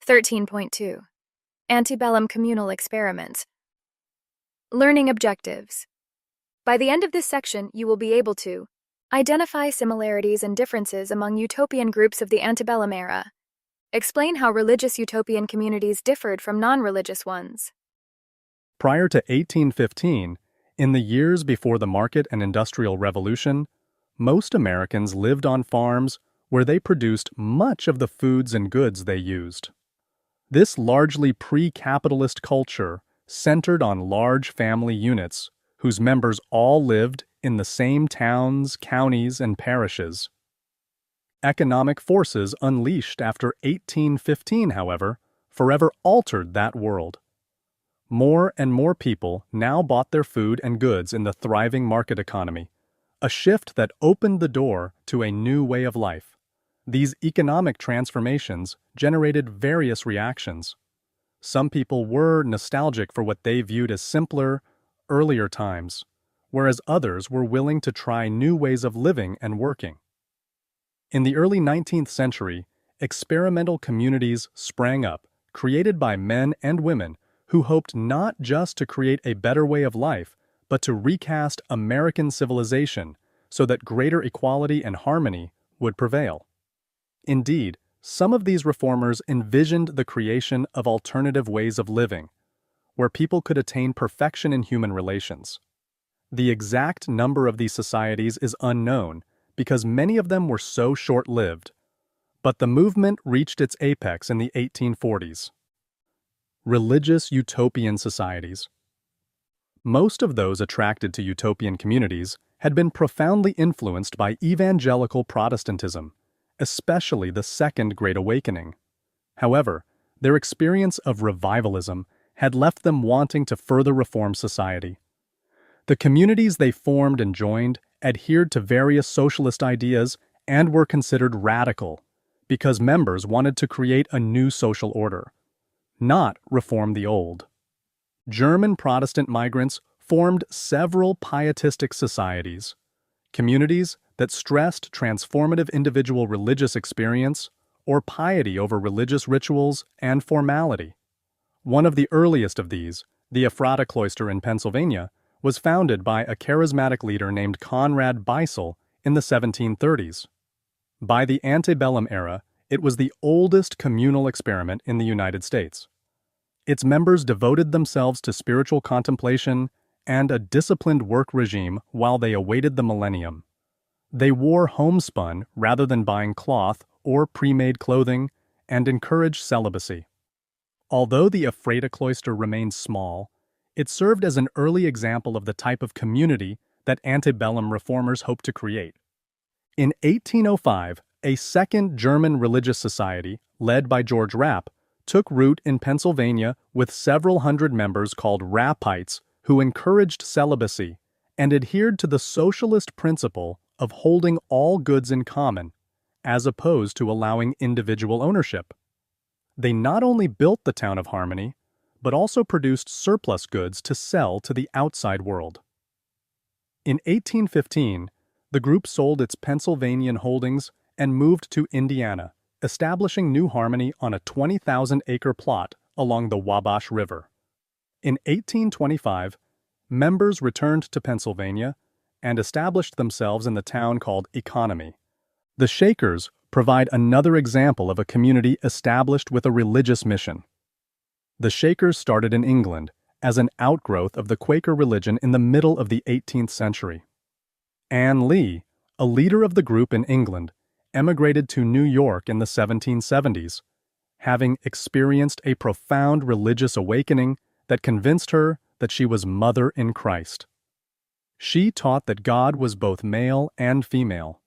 13.2. Antebellum Communal Experiments. Learning Objectives. By the end of this section, you will be able to identify similarities and differences among utopian groups of the antebellum era. Explain how religious utopian communities differed from non-religious ones. Prior to 1815, in the years before the market and industrial revolution, most Americans lived on farms where they produced much of the foods and goods they used. This largely pre-capitalist culture centered on large family units whose members all lived in the same towns, counties, and parishes. Economic forces unleashed after 1815, however, forever altered that world. More and more people now bought their food and goods in the thriving market economy, a shift that opened the door to a new way of life. These economic transformations generated various reactions. Some people were nostalgic for what they viewed as simpler, earlier times, whereas others were willing to try new ways of living and working. In the early 19th century, experimental communities sprang up, created by men and women who hoped not just to create a better way of life, but to recast American civilization so that greater equality and harmony would prevail. Indeed, some of these reformers envisioned the creation of alternative ways of living, where people could attain perfection in human relations. The exact number of these societies is unknown because many of them were so short-lived, but the movement reached its apex in the 1840s. Religious utopian societies. Most of those attracted to utopian communities had been profoundly influenced by evangelical Protestantism, especially the Second Great Awakening. However, their experience of revivalism had left them wanting to further reform society. The communities they formed and joined adhered to various socialist ideas and were considered radical because members wanted to create a new social order, not reform the old. German Protestant migrants formed several pietistic societies, communities that stressed transformative individual religious experience or piety over religious rituals and formality. One of the earliest of these, the Ephrata Cloister in Pennsylvania, was founded by a charismatic leader named Conrad Beissel in the 1730s. By the antebellum era, it was the oldest communal experiment in the United States. Its members devoted themselves to spiritual contemplation and a disciplined work regime while they awaited the millennium. They wore homespun rather than buying cloth or pre-made clothing and encouraged celibacy. Although the Ephrata Cloister remained small, it served as an early example of the type of community that antebellum reformers hoped to create. In 1805, a second German religious society, led by George Rapp, took root in Pennsylvania with several hundred members called Rappites who encouraged celibacy and adhered to the socialist principle of holding all goods in common, as opposed to allowing individual ownership. They not only built the town of Harmony, but also produced surplus goods to sell to the outside world. In 1815, the group sold its Pennsylvanian holdings and moved to Indiana, establishing New Harmony on a 20,000-acre plot along the Wabash River. In 1825, members returned to Pennsylvania and established themselves in the town called Economy. The Shakers provide another example of a community established with a religious mission. The Shakers started in England as an outgrowth of the Quaker religion in the middle of the 18th century. Anne Lee, a leader of the group in England, emigrated to New York in the 1770s, having experienced a profound religious awakening that convinced her that she was Mother in Christ. She taught that God was both male and female.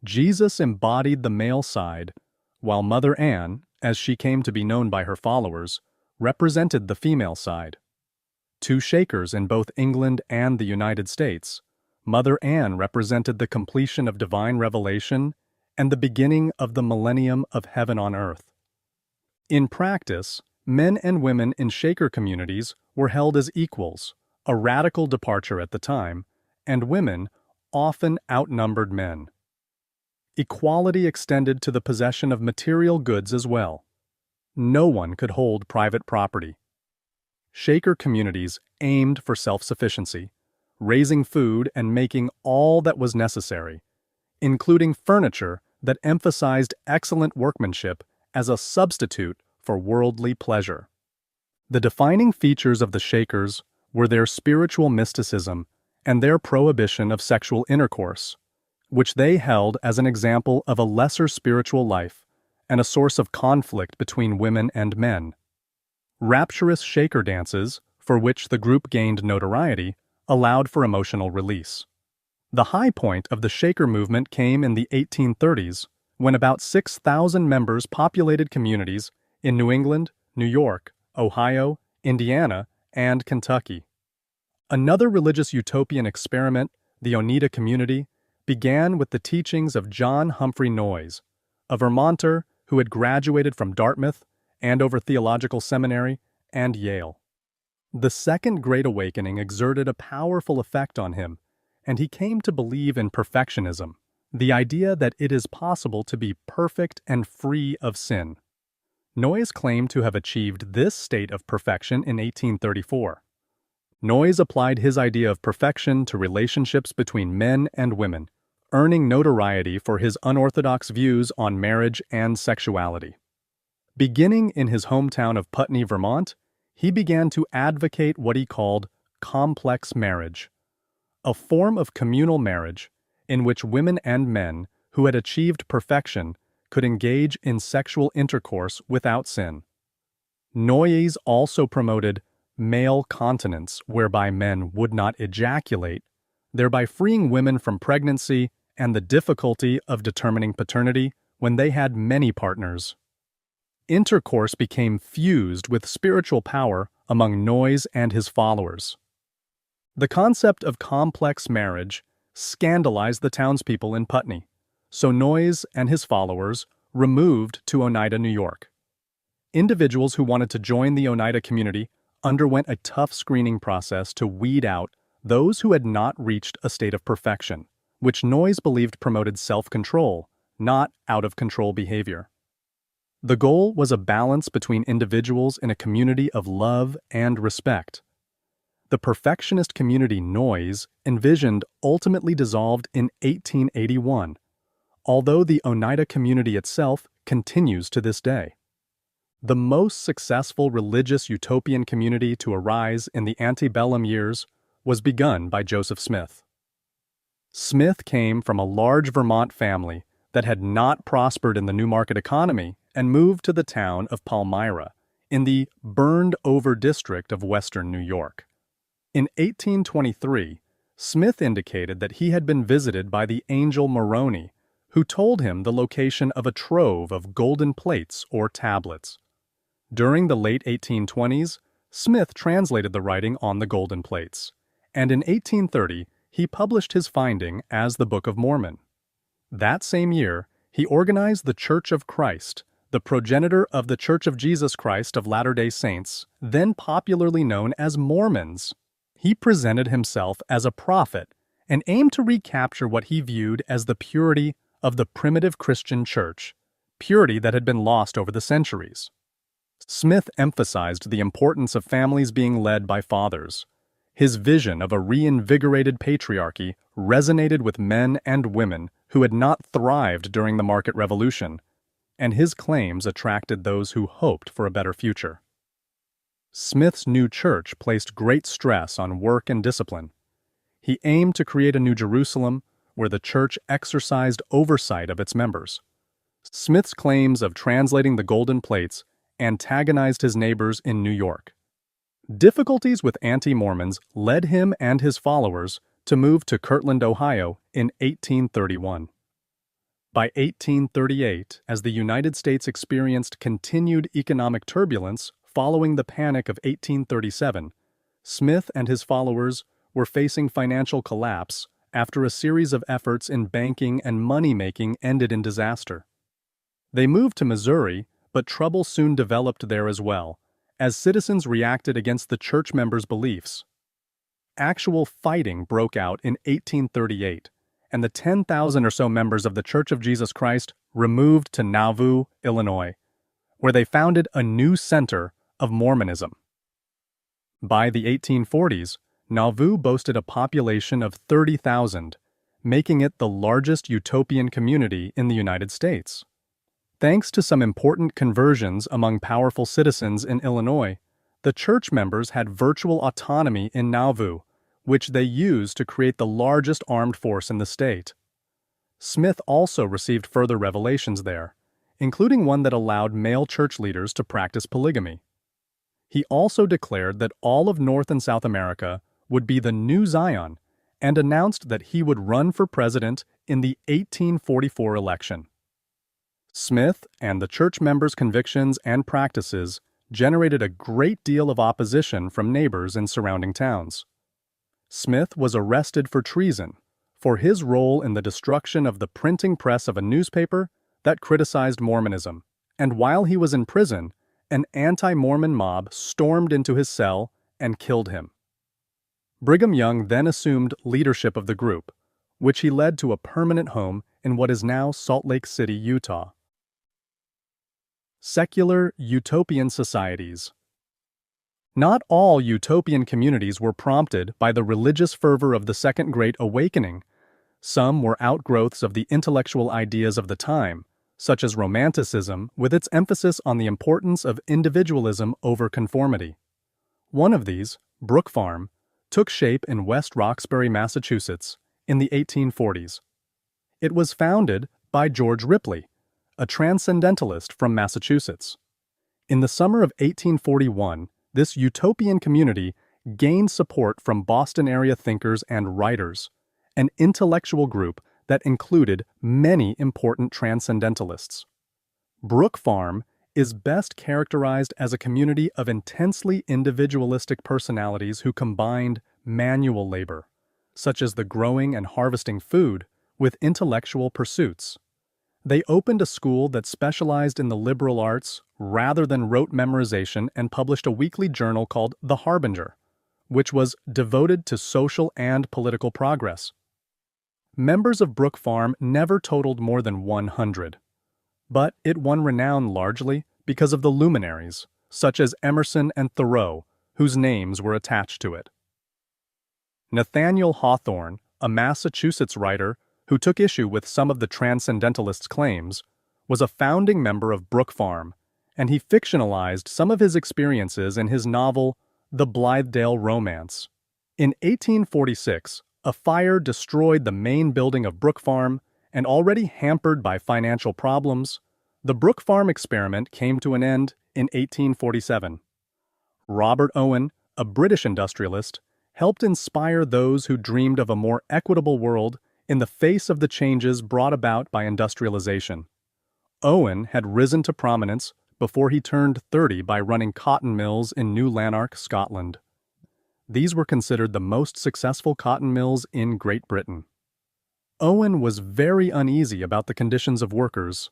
Jesus embodied the male side, while Mother Anne, as she came to be known by her followers, represented the female side. Two Shakers in both England and the United States, Mother Anne represented the completion of divine revelation and the beginning of the millennium of heaven on earth. In practice, men and women in Shaker communities were held as equals, a radical departure at the time, and women often outnumbered men. Equality extended to the possession of material goods as well. no one could hold private property. Shaker communities aimed for self-sufficiency, raising food and making all that was necessary, including furniture that emphasized excellent workmanship as a substitute for worldly pleasure. The defining features of the Shakers were their spiritual mysticism and their prohibition of sexual intercourse, which they held as an example of a lesser spiritual life and a source of conflict between women and men. Rapturous Shaker dances, for which the group gained notoriety, allowed for emotional release. The high point of the Shaker movement came in the 1830s, when about 6,000 members populated communities in New England, New York, Ohio, Indiana, and Kentucky. Another religious utopian experiment, the Oneida Community, began with the teachings of John Humphrey Noyes, a Vermonter who had graduated from Dartmouth, Andover Theological Seminary, and Yale. The Second Great Awakening exerted a powerful effect on him, and he came to believe in perfectionism, the idea that it is possible to be perfect and free of sin. Noyes claimed to have achieved this state of perfection in 1834. Noyes applied his idea of perfection to relationships between men and women, earning notoriety for his unorthodox views on marriage and sexuality. Beginning in his hometown of Putney, Vermont, he began to advocate what he called complex marriage, a form of communal marriage in which women and men who had achieved perfection could engage in sexual intercourse without sin. Noyes also promoted male continence, whereby men would not ejaculate, thereby freeing women from pregnancy and the difficulty of determining paternity when they had many partners. Intercourse became fused with spiritual power among Noyes and his followers. The concept of complex marriage scandalized the townspeople in Putney, so Noyes and his followers removed to Oneida, New York. Individuals who wanted to join the Oneida community underwent a tough screening process to weed out those who had not reached a state of perfection, which Noyes believed promoted self-control, not out-of-control behavior. The goal was a balance between individuals in a community of love and respect. The perfectionist community Noyes envisioned ultimately dissolved in 1881, although the Oneida community itself continues to this day. The most successful religious utopian community to arise in the antebellum years was begun by Joseph Smith. Smith came from a large Vermont family that had not prospered in the New Market economy and moved to the town of Palmyra in the burned-over district of western New York. In 1823, Smith indicated that he had been visited by the angel Moroni, who told him the location of a trove of golden plates or tablets. During the late 1820s, Smith translated the writing on the golden plates, and in 1830 he published his finding as the Book of Mormon. That same year, he organized the Church of Christ, the progenitor of the Church of Jesus Christ of Latter-day Saints, then popularly known as Mormons. He presented himself as a prophet and aimed to recapture what he viewed as the purity of the primitive Christian church, purity that had been lost over the centuries. Smith emphasized the importance of families being led by fathers. His vision of a reinvigorated patriarchy resonated with men and women who had not thrived during the market revolution, and his claims attracted those who hoped for a better future. Smith's new church placed great stress on work and discipline. He aimed to create a New Jerusalem where the church exercised oversight of its members. Smith's claims of translating the golden plates antagonized his neighbors in New York. Difficulties with anti-Mormons led him and his followers to move to Kirtland, Ohio in 1831. By 1838, as the United States experienced continued economic turbulence following the Panic of 1837, Smith and his followers were facing financial collapse after a series of efforts in banking and money-making ended in disaster. They moved to Missouri, but trouble soon developed there as well, as citizens reacted against the church members' beliefs. Actual fighting broke out in 1838, and the 10,000 or so members of the Church of Jesus Christ removed to Nauvoo, Illinois, where they founded a new center of Mormonism. By the 1840s, Nauvoo boasted a population of 30,000, making it the largest utopian community in the United States. Thanks to some important conversions among powerful citizens in Illinois, the church members had virtual autonomy in Nauvoo, which they used to create the largest armed force in the state. Smith also received further revelations there, including one that allowed male church leaders to practice polygamy. He also declared that all of North and South America would be the new Zion and announced that he would run for president in the 1844 election. Smith and the church members' convictions and practices generated a great deal of opposition from neighbors in surrounding towns. Smith was arrested for treason for his role in the destruction of the printing press of a newspaper that criticized Mormonism, and while he was in prison, an anti-Mormon mob stormed into his cell and killed him. Brigham Young then assumed leadership of the group, which he led to a permanent home in what is now Salt Lake City, Utah. Secular utopian societies. Not all utopian communities were prompted by the religious fervor of the Second Great Awakening. Some were outgrowths of the intellectual ideas of the time, such as Romanticism, with its emphasis on the importance of individualism over conformity. One of these, Brook Farm, took shape in West Roxbury, Massachusetts, in the 1840s. It was founded by George Ripley, a transcendentalist from Massachusetts. In the summer of 1841, this utopian community gained support from Boston-area thinkers and writers, an intellectual group that included many important transcendentalists. Brook Farm is best characterized as a community of intensely individualistic personalities who combined manual labor, such as the growing and harvesting food, with intellectual pursuits. They opened a school that specialized in the liberal arts rather than rote memorization and published a weekly journal called The Harbinger, which was devoted to social and political progress. Members of Brook Farm never totaled more than 100, but it won renown largely because of the luminaries, such as Emerson and Thoreau, whose names were attached to it. Nathaniel Hawthorne, a Massachusetts writer who took issue with some of the transcendentalists' claims, was a founding member of Brook Farm, and he fictionalized some of his experiences in his novel, The Blithedale Romance. In 1846, a fire destroyed the main building of Brook Farm, and already hampered by financial problems, the Brook Farm experiment came to an end in 1847. Robert Owen, a British industrialist, helped inspire those who dreamed of a more equitable world in the face of the changes brought about by industrialization. Owen had risen to prominence before he turned 30 by running cotton mills in New Lanark, Scotland. These were considered the most successful cotton mills in Great Britain. Owen was very uneasy about the conditions of workers,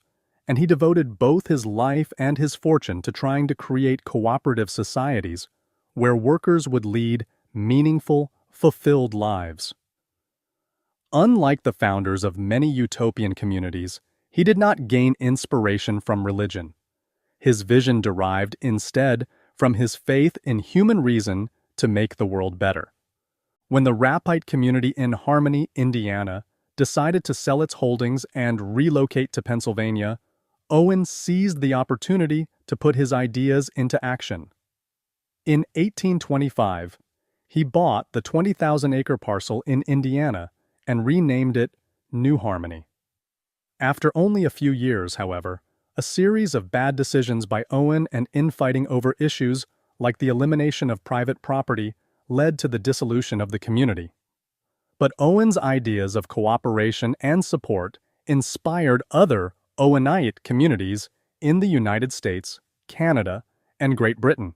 and he devoted both his life and his fortune to trying to create cooperative societies where workers would lead meaningful, fulfilled lives. Unlike the founders of many utopian communities, he did not gain inspiration from religion. His vision derived instead from his faith in human reason to make the world better. When the Rappite community in Harmony, Indiana, decided to sell its holdings and relocate to Pennsylvania, Owen seized the opportunity to put his ideas into action. In 1825, he bought the 20,000-acre parcel in Indiana and renamed it New Harmony. After only a few years, however, a series of bad decisions by Owen and infighting over issues like the elimination of private property led to the dissolution of the community. But Owen's ideas of cooperation and support inspired other Owenite communities in the United States, Canada, and Great Britain.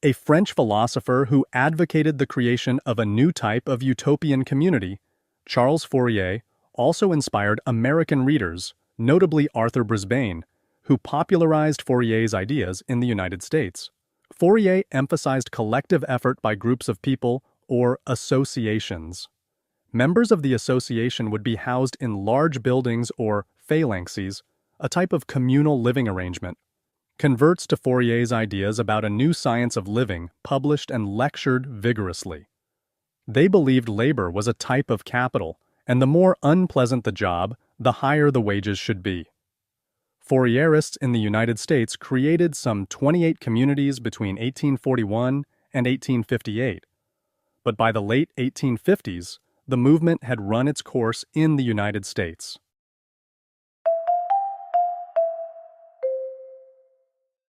A French philosopher who advocated the creation of a new type of utopian community, Charles Fourier, also inspired American readers, notably Arthur Brisbane, who popularized Fourier's ideas in the United States. Fourier emphasized collective effort by groups of people, or associations. Members of the association would be housed in large buildings or phalanxes, a type of communal living arrangement, converts to Fourier's ideas about a new science of living, published and lectured vigorously. They believed labor was a type of capital, and the more unpleasant the job, the higher the wages should be. Fourierists in the United States created some 28 communities between 1841 and 1858, but by the late 1850s, the movement had run its course in the United States.